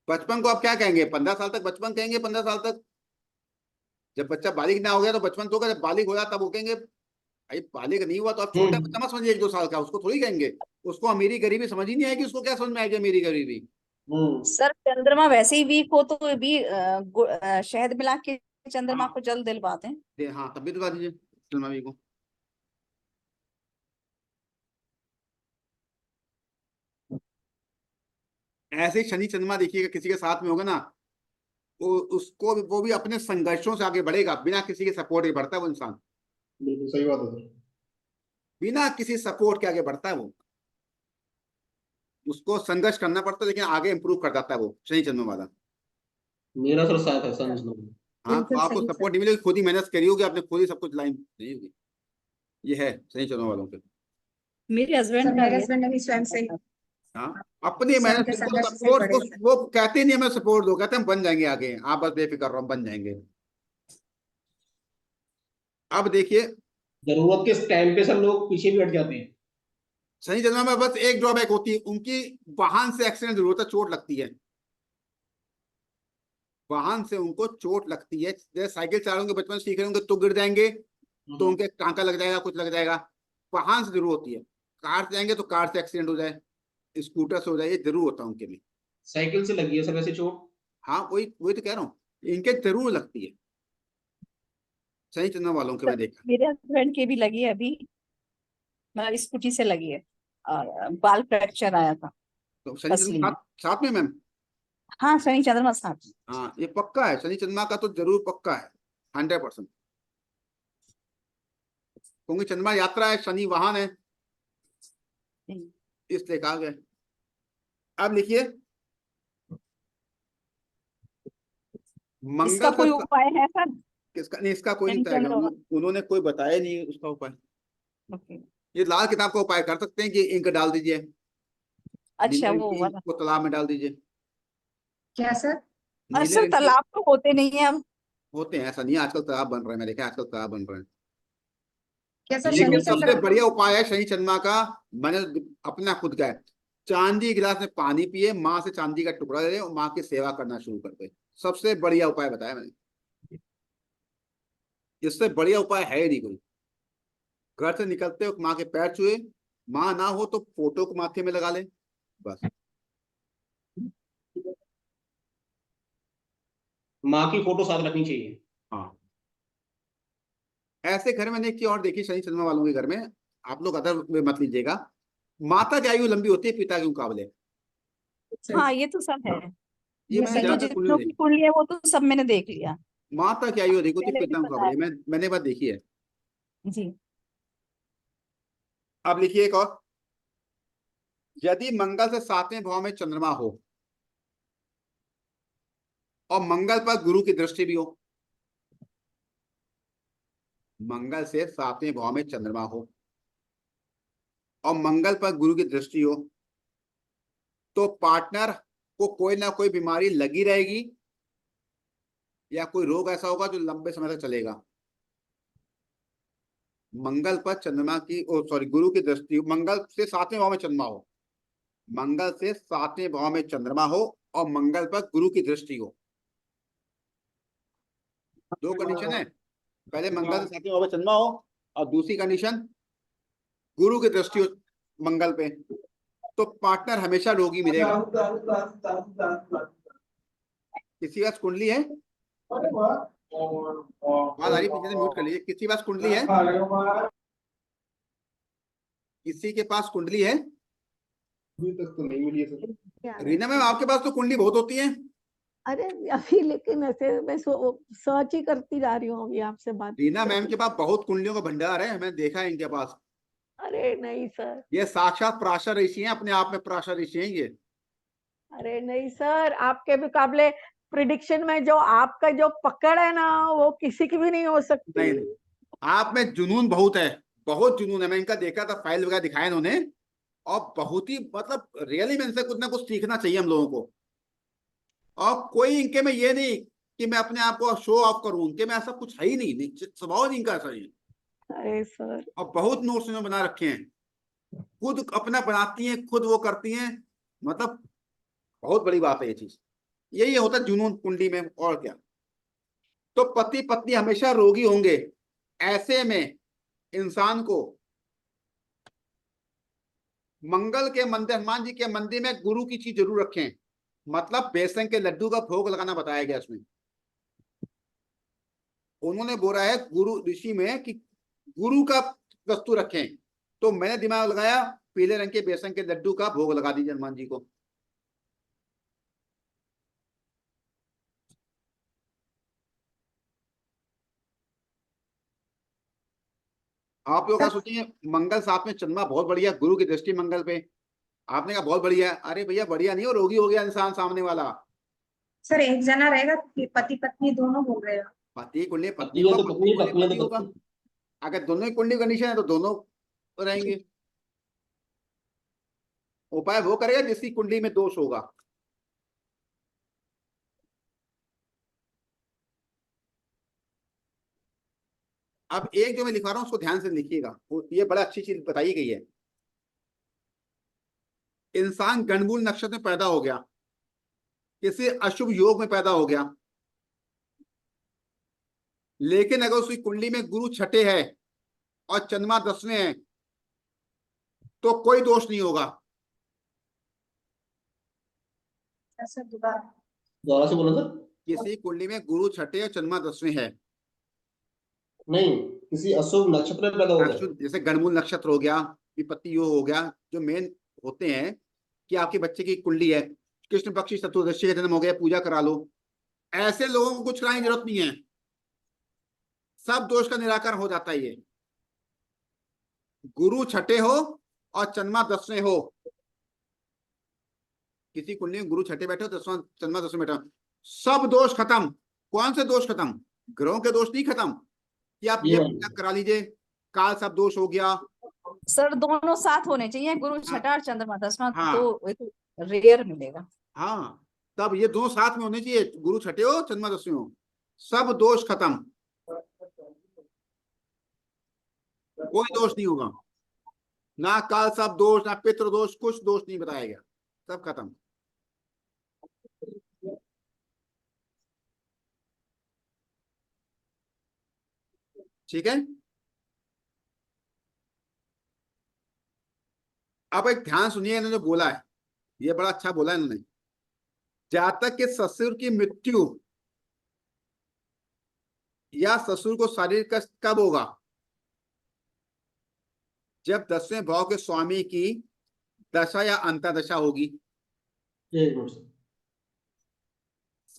बचपन को आप क्या कहेंगे? 15 साल तक बचपन कहेंगे? 15 साल तक? जब बच्चा बालिग ना हो गया तो बचपन तो होगा, जब बालिग हो जाता तब वो कहेंगे। भाई बालिग नहीं हुआ तो आप छोटा बच्चा मत समझिए, 1-2 साल का, उसको थोड़ी कहेंगे। उसको अमीरी गरीबी समझ ही नहीं आएगी, उसको क्या समझ में आएगी अमीरी गरीबी? सर चंद्रमा वैसे ही वीक हो तो भी शहद मिला के चंद्रमा हाँ को जल दिलवाते हैं। हाँ, तब भी तो बता दीजिए फिल्मा को। ऐसे ही शनि चंद्रमा देखिएगा किसी के साथ में होगा ना, वो भी अपने संघर्षों से आगे बढ़ेगा, बिना किसी के सपोर्ट के बढ़ता है वो इंसान। बिल्कुल सही बात है सर। बिना किसी सपोर्ट के आगे बढ़ता है वो। उसको संघर्ष करना पड़ता है, लेकिन आगे इंप्रूव कर जाता है वो शनि चंद्रमा वाला। मेरा सर साथ है समझ लो। हाँ, तो बिल्कुल आपको सही सपोर्ट सर। नहीं मिलेगी, खुद ही मेहनत करी होगी आपने, खुद ही सब कुछ लाइन नहीं होगी। ये है शनि चंद्रमा वालों के। मेरे हस्बैंड सर का मेरे ये हस्बैंड ने भी स्वयं से हाँ, अपनी स्वयं मेहनत के से वो संघर्ष से सपोर्ट पढ़े को, सर। वो कहते ही नहीं हमें सपोर्ट दो, कहते हैं हम बन जाएंगे आगे, आप बस बेफिक्र रहो हम बन जाएंगे। अब देखिए, जरूरत के टाइम पे सब लोग पीछे भी हट जाते हैं। शनि चंद्रमा में बस एक ड्रॉबैक होती है उनकी, वाहन से एक्सीडेंट जरूर होता है, चोट लगती है। वाहन से उनको चोट लगती है, जैसे साइकिल चला रहे बचपन से सीख रहे होंगे तो गिर जाएंगे, तो उनके टांका लग जाएगा, कुछ लग जाएगा। वाहन से जरूर होती है। कार से जाएंगे तो कार से एक्सीडेंट हो जाए, स्कूटर से हो जाए, ये जरूर होता है उनके लिए। साइकिल से लगी है सर वैसे चोट। हाँ, वही वही तो कह रहा हूँ, इनके जरूर लगती है शनि चंद्रमा वालों के, सर मैं देखा। मेरे हस्बैंड की भी लगी है अभी, मतलब स्कूटी से लगी है और बाल फ्रैक्चर आया था तो शनि पसली चंद्रमा में। साथ साथ में मैम। हाँ शनि चंद्रमा साथ में। हाँ, ये पक्का है, शनि चंद्रमा का तो जरूर पक्का है, 100%। क्योंकि चंद्रमा यात्रा है, शनि वाहन है, इसलिए कहा गया। अब लिखिए, इसका मंगल कोई से उपाय है सर? किसका नहीं, इसका कोई नहीं शनि बताएगा, चंद्रमा। उन्होंने कोई बताया नहीं उसका उपाय। ओके। ये लाल किताब का उपाय कर सकते हैं कि इंक डाल दीजिए, अच्छा नीले रंग वो की इंक वाला। को तालाब में डाल दीजिए। क्या सर? और नीले सर रंग के तालाब तो होते नहीं है अब। होते हैं, ऐसा नहीं है, आजकल तालाब बन रहे हैं, मैं देखा आजकल तालाब बन रहे हैं। क्या सर लेकिन शनि सबसे चंद्र? बढ़िया उपाय है शनि चंद्रमा का, मैंने अपना खुद का है, चांदी गिलास में पानी पिए, माँ से चांदी का टुकड़ा ले और माँ की सेवा करना शुरू कर दे। सबसे बढ़िया उपाय बताया मैंने, इससे बढ़िया उपाय है ही नहीं कोई। घर से निकलते हो माँ के पैर छुए, माँ ना हो तो फोटो को माथे में लगा ले, बस। माँ की फोटो साथ रखनी चाहिए। हाँ, ऐसे घर मैंने एक चीज और देखी शनि चंद्रमा वालों के घर में, आप लोग अदर में मत लीजिएगा, माता की आयु लंबी होती है पिता के मुकाबले। हाँ ये तो सब है। ये ये मैंने ये सही तो है। ज्यादातर कुंडली जितनों में की देखी, कुंडली है वो तो सब मैंने देख लिया। माता की आयु अधिक होती है पहले भी पिता के बताया। मुकाबले, मैंने बात देखी है। जी। अब लिखिए एक और, यदि मंगल से 7वें भाव में चंद्रमा हो और मंगल पर गुरु की दृष्टि भी हो, मंगल से 7वें भाव में चंद्रमा हो और मंगल पर गुरु की दृष्टि हो, तो पार्टनर को कोई ना कोई बीमारी लगी रहेगी, या कोई रोग ऐसा होगा जो लंबे समय तक चलेगा। मंगल पर चंद्रमा की, ओ सॉरी, गुरु की दृष्टि, मंगल से 7वें भाव में चंद्रमा हो, मंगल से 7वें भाव में चंद्रमा हो और मंगल पर गुरु की दृष्टि हो। दो कंडीशन है, पहले मंगल से 7वें भाव में चंद्रमा हो, और दूसरी कंडीशन गुरु की दृष्टि हो मंगल पे, तो पार्टनर हमेशा रोगी मिलेगा। किसी का कुंडली है, आवाज आ रही है पीछे से, म्यूट कर लीजिए। किसी के पास कुंडली है, किसी के पास कुंडली है? अभी तक तो नहीं मिली है सर। रीना मैम, आपके पास तो कुंडली बहुत होती है। अरे अभी लेकिन ऐसे मैं सर्च ही करती जा रही हूँ अभी आपसे बात रीना मैम करते। के पास बहुत कुंडलियों का भंडार है, मैंने देखा है इनके पास। अरे नहीं सर। ये साक्षात पराशर ऋषि हैं, अपने आप में पराशर ऋषि हैं ये। अरे नहीं सर, आपके मुकाबले प्रिडिक्शन में जो आपका जो पकड़ है ना वो किसी की भी नहीं हो सकती। नहीं नहीं, आप में जुनून बहुत है, बहुत जुनून है, मैं इनका देखा था, फाइल वगैरह दिखाया इन्होंने, और बहुत ही मतलब रियली में इनसे कुछ ना कुछ सीखना चाहिए हम लोगों को। और कोई इनके में ये नहीं कि मैं अपने आप को शो ऑफ करूं, उनके में ऐसा कुछ है ही नहीं, स्वभाव नहीं इनका ऐसा ही है। अरे सर। और बहुत नोट्स इन्होंने बना रखे हैं, खुद अपना बनाती हैं, खुद वो करती हैं, मतलब बहुत बड़ी बात है ये चीज। यही होता है जुनून कुंडली में, और क्या। तो पति पत्नी हमेशा रोगी होंगे, ऐसे में इंसान को मंगल के मंदिर, हनुमान जी के मंदिर में गुरु की चीज जरूर रखें। मतलब बेसन के लड्डू का भोग लगाना बताया गया इसमें। उन्होंने बोला है गुरु ऋषि में कि गुरु का वस्तु रखें, तो मैंने दिमाग लगाया पीले रंग के बेसन के लड्डू का भोग लगा दीजिए हनुमान जी को। आप लोग क्या सोचिए, मंगल साथ में चंद्रमा बहुत बढ़िया, गुरु की दृष्टि मंगल पे। आपने कहा बहुत बढ़िया, अरे भैया बढ़िया नहीं हो, रोगी हो गया इंसान सामने वाला। सर एक जना रहेगा कि पति पत्नी दोनों बोल रहे हो? पति कुंडली पत्नी पत्नी है होगा, तो पत्नी पत्नी, कुंडली पत्नी है पति तो होगा। पत्नी। अगर दोनों ही कुंडली कंडीशन है तो दोनों रहेंगे। उपाय वो करेगा जिसकी कुंडली में दोष होगा। अब एक जो मैं लिखा रहा हूं उसको ध्यान से लिखिएगा, ये बड़ा अच्छी चीज बताई गई है। इंसान गणमूल नक्षत्र में पैदा हो गया, किसी अशुभ योग में पैदा हो गया, लेकिन अगर उसकी कुंडली में गुरु छठे है और चंद्रमा 10वें है तो कोई दोष नहीं होगा। सर दोबारा। दोबारा से बोला सर। किसी कुंडली में गुरु छठे और चंद्रमा 10वें है, नहीं, किसी अशुभ नक्षत्र में पैदा हो गया। अशुभ जैसे गणमूल नक्षत्र हो गया, विपत्ति योग हो गया, जो मेन होते हैं कि आपके बच्चे की कुंडली है, कृष्ण पक्षी चतुर्दशी का जन्म हो गया, पूजा करा लो। ऐसे लोगों को कुछ कराने की जरूरत नहीं है, सब दोष का निराकरण हो जाता है। ये गुरु छठे हो और चंद्रमा 10वें हो, किसी कुंडली में गुरु छठे बैठे हो, चंद्रमा 10वें बैठा हो, सब दोष खत्म। कौन से दोष खत्म? ग्रहों के दोष नहीं खत्म कि आप ये पूजा करा लीजिए, काल सब दोष हो गया। सर दोनों साथ होने चाहिए, गुरु छठा और चंद्रमा 10वां, हाँ। तो रेयर मिलेगा। हाँ, तब ये दोनों साथ में होने चाहिए, गुरु छठे हो चंद्रमा 10वें हो, सब दोष खत्म, कोई दोष नहीं होगा। ना काल सब दोष, ना पितृ दोष, कुछ दोष नहीं बताया गया, सब खत्म। ठीक है। अब एक ध्यान सुनिए, इन्होंने जो बोला है ये बड़ा अच्छा बोला है इन्होंने। जातक के ससुर की मृत्यु या ससुर को शारीरिक कष्ट कब होगा? जब 10वें भाव के स्वामी की दशा या अंतर्दशा होगी। एक मिनट सर।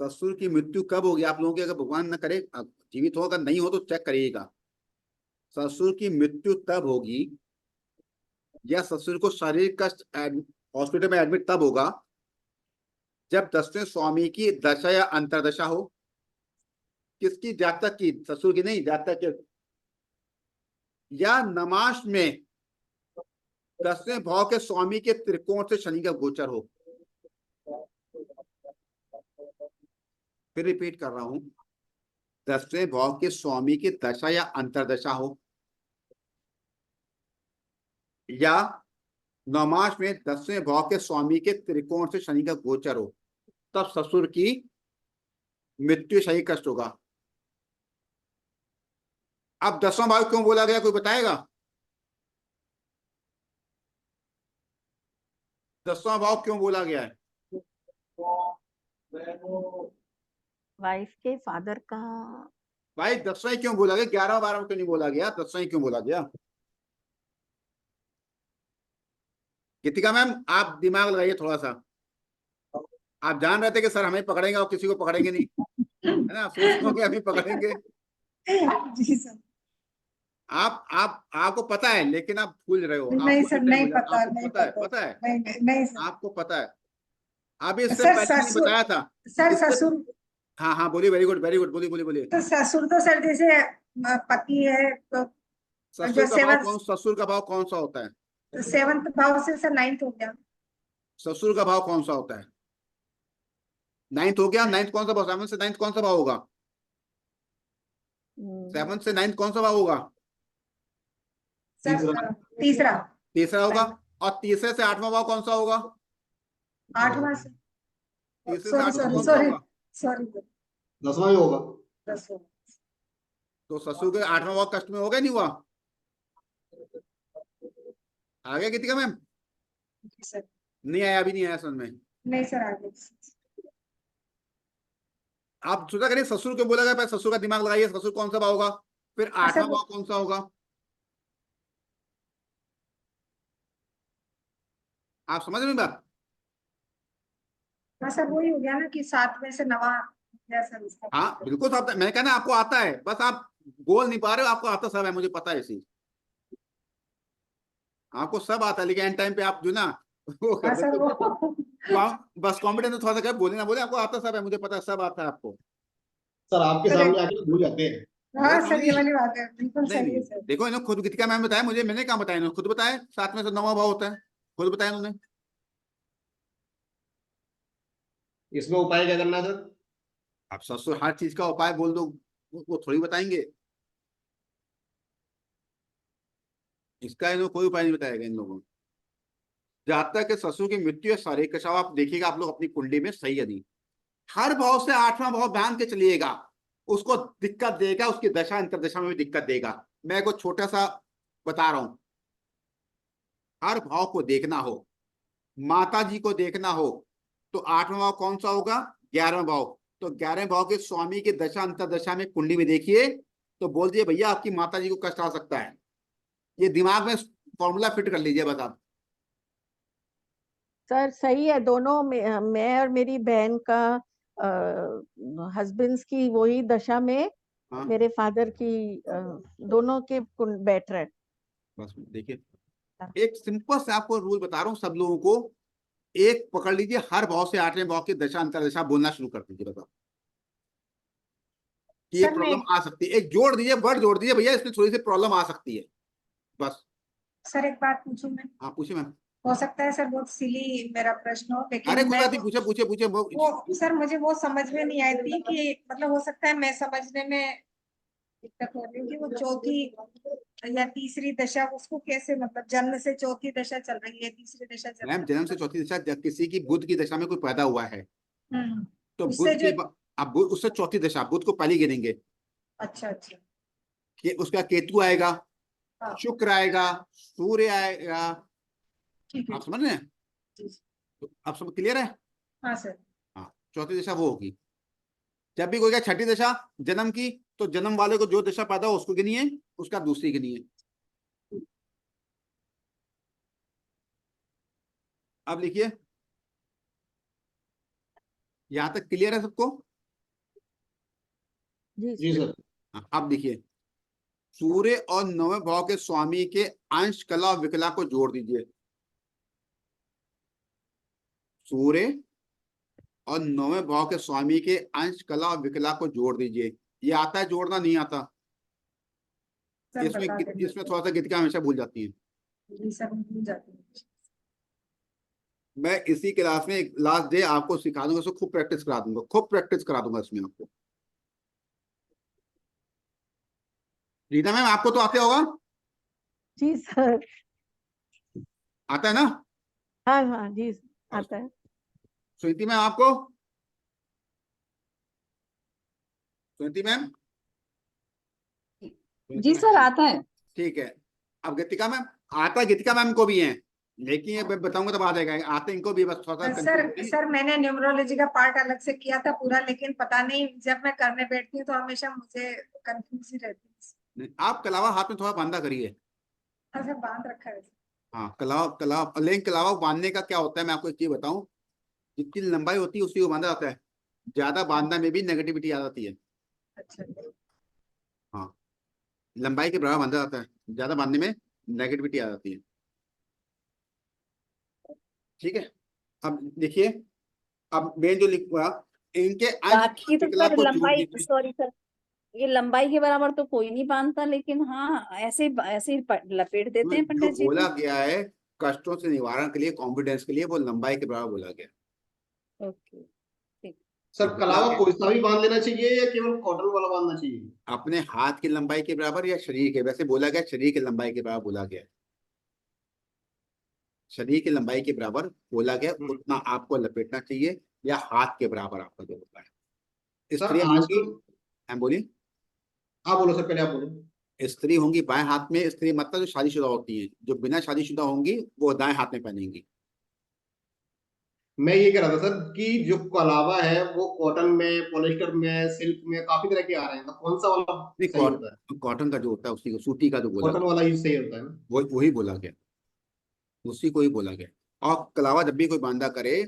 ससुर की मृत्यु कब होगी आप लोगों की? अगर भगवान न करे जीवित हो, अगर नहीं हो तो चेक करिएगा। ससुर की मृत्यु तब होगी या ससुर को शारीरिक कष्ट हॉस्पिटल में एडमिट तब होगा जब 10वें स्वामी की दशा या अंतर्दशा हो। किसकी? जातक की, ससुर की नहीं, जातक की। या नमाश में 10वें भाव के स्वामी के त्रिकोण से शनि का गोचर हो। फिर रिपीट कर रहा हूं, 10वें भाव के स्वामी की दशा या अंतर्दशा हो, या नमाश में 10वें भाव के स्वामी के त्रिकोण से शनि का गोचर हो, तब ससुर की मृत्यु शनि कष्ट होगा। अब 10वां भाव क्यों बोला गया, कोई बताएगा? 10वां भाव क्यों बोला गया है? वाइफ के फादर का। भाई 10वां क्यों बोला गया? 11वां 12वां क्यों नहीं बोला गया? 10वां क्यों बोला गया? गीतिका मैम आप दिमाग लगाइए थोड़ा सा। आप जान रहे थे कि सर हमें पकड़ेंगे और किसी को पकड़ेंगे नहीं, है ना? सोच लो कि हमें पकड़ेंगे। जी सर। आप आपको पता है, लेकिन आप भूल रहे हो। नहीं सर, नहीं पता, आपको नहीं पता है, पता। पता है, नहीं सर। आपको पता है। अभी इससे सर पहले नहीं ससुर, बताया था। सर इससे ससुर, हाँ हाँ बोलिए, वेरी गुड वेरी गुड, बोलिए बोलिए बोलिए। तो ससुर तो सर जैसे पति है तो जो ससुर का भाव कौन सा होता है? सेवंथ भाव से सर 9th हो गया। ससुर का भाव कौन सा होता है? 9th हो गया। 9th कौन सा भाव? 7 से 9th कौन सा भाव होगा? 7 से 9th कौन सा भाव होगा? सर तीसरा। तीसरा होगा। और तीसरे से 8वां भाव कौन सा होगा? 8वां से तीसरे से सॉरी आठवां सॉरी कौन सा सॉरी होगा? सॉरी 10वां ही होगा। 10 तो ससुर के आठवां भाव कष्ट में होगा नहीं हुआ? आ गया गीतिका मैम? सर नहीं आया, अभी नहीं आया समझ में। नहीं सर आगे आप सोचा करिए ससुर क्यों बोला गया, पहले ससुर का दिमाग लगाइए, ससुर कौन सा भाव होगा, फिर आठवां भाव कौन सा होगा, आप समझ रहे हैं बात? हाँ सर वही हो गया ना कि 7 में से 9 गया सर उसका। हाँ बिल्कुल साहब, मैं कहना आपको आता है, बस आप बोल नहीं पा रहे हो, आपको आता सब है, मुझे पता है इसी, आपको सब आता है, लेकिन एंड टाइम पे आप जो ना वो हाँ कर सर देते वो हो। बस कॉन्फिडेंस थोड़ा सा कर, बोले ना बोले, आपको आता सब है, मुझे पता है, सब आता है आपको। सर आपके सर सामने आके भूल जाते हैं। मेरे हाँ सामने सर ये नहीं, वाली बात है, बिल्कुल नहीं सही है नहीं, सर। देखो इन्होंने खुद गीतिका मैम बताया मुझे, मैंने कहा बताया, इन्होंने खुद बताया 7 में से 9वां भाव होता है, खुद बताया उन्होंने। इसमें उपाय क्या करना है सर? अब ससुर हर चीज का उपाय बोल दो, वो थोड़ी बताएंगे, इसका इन्होंने कोई उपाय नहीं बताएगा इन लोगों को। जहां तक कि ससुर की मृत्यु है, सारे कशाव आप देखिएगा आप लोग अपनी कुंडली में, सही है नहीं, हर भाव से आठवां भाव बांध के चलिएगा, उसको दिक्कत देगा, उसकी दशा अंतरदशा में भी दिक्कत देगा। मैं को छोटा सा बता रहा हूं, हर भाव को देखना हो, माता जी को देखना हो, तो आठवां भाव कौन सा होगा? 11वां भाव। तो 11वें भाव के स्वामी की दशा अंतरदशा में कुंडली में देखिए, तो बोल दिए भैया आपकी माता जी को कष्ट आ सकता है, ये दिमाग में फॉर्मूला फिट कर लीजिए बस आप। सर सही है, दोनों मैं और मेरी बहन का हस्बैंड्स की वही दशा में हाँ मेरे फादर की दोनों के बैठ रहे। बस देखिए, एक सिंपल से आपको रूल बता रहा हूँ सब लोगों को, एक पकड़ लीजिए, हर भाव से 8वें भाव की दशा अंतरदशा बोलना शुरू कर दीजिए, बताओ कि ये सर मैं प्रॉब्लम आ सकती है, एक जोड़ दीजिए, वर्ड जोड़ दीजिए भैया, इसमें थोड़ी सी प्रॉब्लम आ सकती है, बस। सर एक बात पूछूं मैं? हाँ पूछिए मैम। हो सकता है सर बहुत सिली मेरा प्रश्न हो, अरे लेकिन कोई मैं बात नहीं, पूछे पूछे पूछे वो सर मुझे वो समझ में नहीं आई थी कि मतलब हो सकता है मैं समझने में दिक्कत हो रही है कि वो चौथी या तीसरी दशा उसको कैसे, मतलब जन्म से चौथी दशा चल रही है, तीसरी दशा चल मैम रही जन्म से है, चौथी दशा किसी की बुध की दशा में कोई पैदा हुआ है, तो उससे बुध जो के अब उससे चौथी दशा, बुध को पहले गिनेंगे, अच्छा अच्छा कि उसका केतु आएगा, हाँ शुक्र आएगा, सूर्य आएगा, ठीक है आप समझ रहे हैं? जी तो आप सब क्लियर है? हाँ सर हाँ, चौथी दशा वो होगी। जब भी कोई क्या छठी दशा जन्म की, तो जन्म वाले को जो दशा पैदा हो उसको गिनिए, उसका दूसरी गिनिए। अब लिखिए, यहां तक क्लियर है सबको? जी जी सर। हाँ, अब देखिए, सूर्य और 9वें भाव के स्वामी के अंश कला और विकला को जोड़ दीजिए, सूर्य और 9वें भाव के स्वामी के अंश कला और विकला को जोड़ दीजिए। ये आता है जोड़ना? नहीं आता? सर इसमें बता इसमें देंगे। थोड़ा सा गीतिका हमेशा भूल जाती है। जी सर मैं भूल जाती हूँ। मैं इसी क्लास में लास्ट डे आपको सिखा दूंगा, उसको खूब प्रैक्टिस करा दूंगा, खूब प्रैक्टिस करा दूंगा इसमें आपको। रीना मैम आपको तो आते होगा? जी सर। आता है ना? हाँ हाँ जी आता है। सुनीति मैम आपको? सुनीति मैम? जी सर आता है। ठीक है। अब गीतिका मैम, आता है गीतिका मैम को भी है, लेकिन ये मैं बताऊंगा तब आ जाएगा, आते इनको भी, बस थोड़ा सा सर कंफ्यूज। सर मैंने न्यूमरोलॉजी का पार्ट अलग से किया था पूरा, लेकिन पता नहीं जब मैं करने बैठती हूँ तो हमेशा मुझे कंफ्यूज ही रहती है। आप कलावा हाथ में थोड़ा बांधा करिए। हाँ सर बांध रखा है। हाँ कलावा कलावा, लेकिन कलावा बांधने का क्या होता है, मैं आपको एक चीज बताऊं, जितनी लंबाई होती है उसी को बांधा जाता है, ज्यादा बांधने में भी नेगेटिविटी आ जाती है। अच्छा हाँ, लंबाई के बराबर बांधा जाता है, ज्यादा बांधने में नेगेटिविटी आ जाती है। ठीक है, अब देखिए, अब मैं जो लिखूंगा, इनके अंश बाकी तो विकला सर को जोड़ लंबाई, दीजिए। सॉरी सर, ये लंबाई के बराबर तो कोई नहीं बांधता, लेकिन हाँ ऐसे ऐसे ही लपेट देते हैं जो पंडित जी बोला तो। गया है कष्टों से निवारण के लिए, कॉन्फिडेंस के लिए, वो लंबाई के बराबर बोला गया। ओके ठीक। सर अब बोला कलावा गया कोई सा भी बांध लेना चाहिए या केवल कॉटन वाला बांधना चाहिए? अपने हाथ की लंबाई के बराबर या शरीर के, वैसे बोला गया शरीर की लंबाई के बराबर बोला गया, शरीर की लंबाई के बराबर बोला गया, हम्म। उतना आपको लपेटना चाहिए। या हाथ के बराबर आपका जो होता है। सर स्त्री आजकल, होंगी, हम बोलिए, आप बोलो सर, पहले आप बोलो। स्त्री होंगी बाएं हाथ में, स्त्री मतलब जो शादीशुदा होती है, जो बिना शादीशुदा होंगी वो दाएं हाथ में पहनेंगी। मैं ये कह रहा था सर कि जो कलावा है वो कॉटन में, पॉलिस्टर में, सिल्क में काफी तरह के आ रहे हैं, तो कौन सा वाला नहीं, सही होता है? कॉटन का जो होता है उसी को, सूती का जो बोला कॉटन गया, वाला ही सही होता है ना? वही बोला गया, उसी को ही बोला गया। और कलावा जब भी कोई बांदा करे